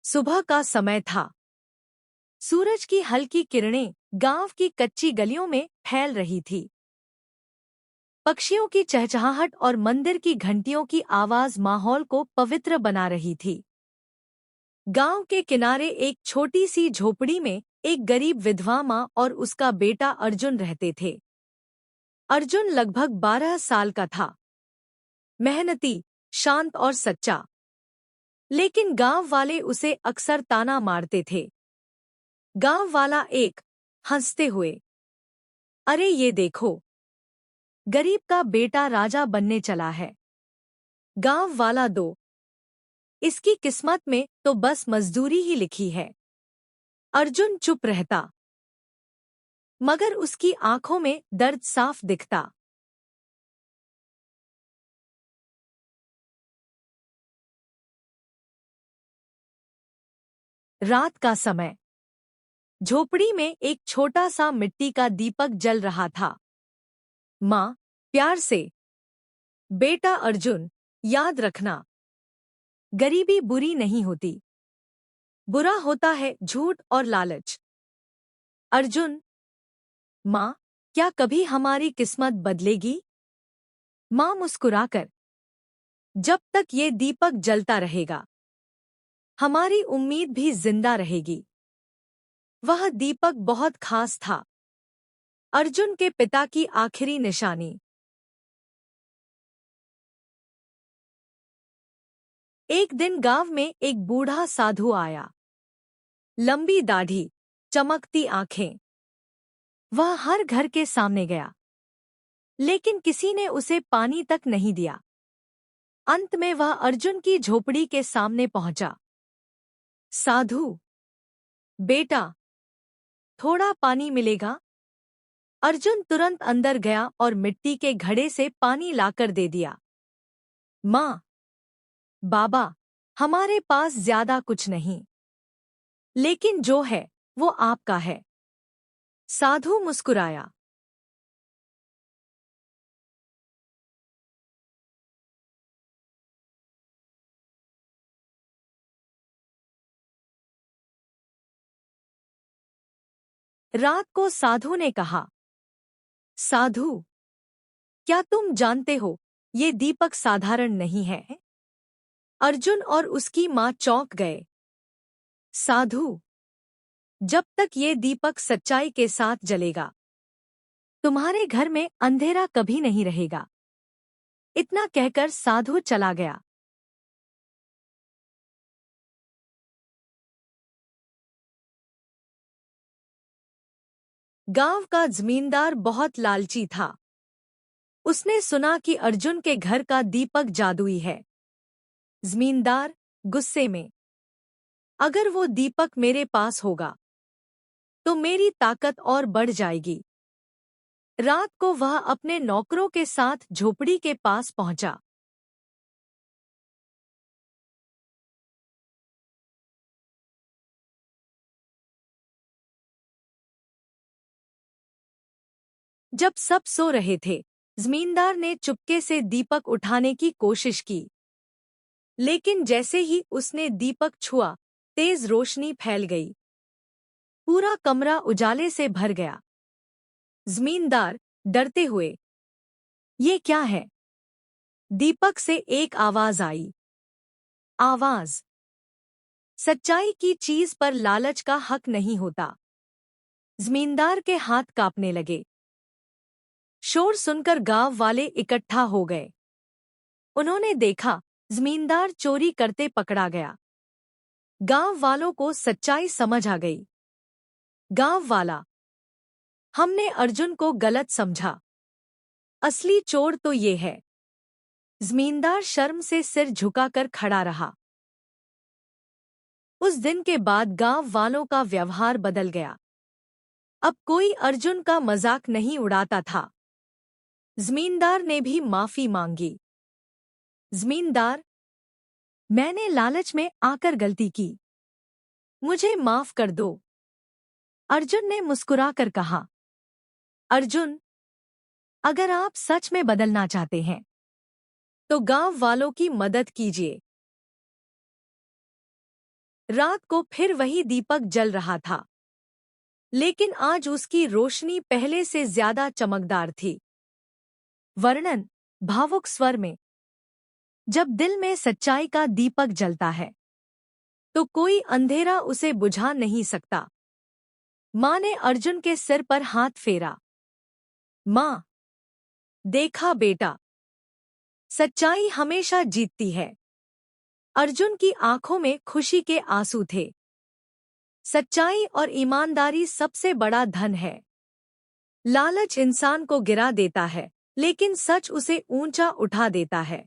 सुबह का समय था। सूरज की हल्की किरणें गांव की कच्ची गलियों में फैल रही थी। पक्षियों की चहचहाहट और मंदिर की घंटियों की आवाज माहौल को पवित्र बना रही थी। गांव के किनारे एक छोटी सी झोपड़ी में एक गरीब विधवा माँ और उसका बेटा अर्जुन रहते थे। अर्जुन लगभग 12 साल का था, मेहनती, शांत और सच्चा। लेकिन गांव वाले उसे अक्सर ताना मारते थे। गांव वाला एक, हंसते हुए, अरे ये देखो, गरीब का बेटा राजा बनने चला है। गांव वाला दो, इसकी किस्मत में तो बस मजदूरी ही लिखी है। अर्जुन चुप रहता, मगर उसकी आंखों में दर्द साफ दिखता। रात का समय। झोपड़ी में एक छोटा सा मिट्टी का दीपक जल रहा था। माँ, प्यार से, बेटा अर्जुन, याद रखना, गरीबी बुरी नहीं होती। बुरा होता है झूठ और लालच। अर्जुन, माँ, क्या कभी हमारी किस्मत बदलेगी? माँ मुस्कुराकर, जब तक ये दीपक जलता रहेगा, हमारी उम्मीद भी जिंदा रहेगी। वह दीपक बहुत खास था, अर्जुन के पिता की आखिरी निशानी। एक दिन गांव में एक बूढ़ा साधु आया। लंबी दाढ़ी, चमकती आंखें। वह हर घर के सामने गया, लेकिन किसी ने उसे पानी तक नहीं दिया। अंत में वह अर्जुन की झोपड़ी के सामने पहुंचा। साधु, बेटा, थोड़ा पानी मिलेगा? अर्जुन तुरंत अंदर गया और मिट्टी के घड़े से पानी लाकर दे दिया। माँ, बाबा, हमारे पास ज्यादा कुछ नहीं, लेकिन जो है वो आपका है। साधु मुस्कुराया। रात को साधु ने कहा, साधु, क्या तुम जानते हो, ये दीपक साधारण नहीं है। अर्जुन और उसकी माँ चौंक गए। साधु, जब तक ये दीपक सच्चाई के साथ जलेगा, तुम्हारे घर में अंधेरा कभी नहीं रहेगा। इतना कहकर साधु चला गया। गांव का जमींदार बहुत लालची था। उसने सुना कि अर्जुन के घर का दीपक जादुई है। जमींदार गुस्से में, अगर वो दीपक मेरे पास होगा तो मेरी ताकत और बढ़ जाएगी। रात को वह अपने नौकरों के साथ झोपड़ी के पास पहुंचा। जब सब सो रहे थे, जमींदार ने चुपके से दीपक उठाने की कोशिश की। लेकिन जैसे ही उसने दीपक छुआ, तेज रोशनी फैल गई। पूरा कमरा उजाले से भर गया। जमींदार डरते हुए, ये क्या है? दीपक से एक आवाज आई। आवाज, सच्चाई की चीज पर लालच का हक नहीं होता। जमींदार के हाथ कांपने लगे। शोर सुनकर गांव वाले इकट्ठा हो गए। उन्होंने देखा, जमींदार चोरी करते पकड़ा गया। गांव वालों को सच्चाई समझ आ गई। गांव वाला, हमने अर्जुन को गलत समझा। असली चोर तो ये है। जमींदार शर्म से सिर झुकाकर खड़ा रहा। उस दिन के बाद गांव वालों का व्यवहार बदल गया। अब कोई अर्जुन का मजाक नहीं उड़ाता था। जमींदार ने भी माफी मांगी। जमींदार, मैंने लालच में आकर गलती की, मुझे माफ कर दो। अर्जुन ने मुस्कुराकर कहा। अर्जुन, अगर आप सच में बदलना चाहते हैं तो गांव वालों की मदद कीजिए। रात को फिर वही दीपक जल रहा था, लेकिन आज उसकी रोशनी पहले से ज्यादा चमकदार थी। वर्णन भावुक स्वर में। जब दिल में सच्चाई का दीपक जलता है तो कोई अंधेरा उसे बुझा नहीं सकता। माँ ने अर्जुन के सिर पर हाथ फेरा। माँ, देखा बेटा, सच्चाई हमेशा जीतती है। अर्जुन की आंखों में खुशी के आंसू थे। सच्चाई और ईमानदारी सबसे बड़ा धन है। लालच इंसान को गिरा देता है, लेकिन सच उसे ऊंचा उठा देता है।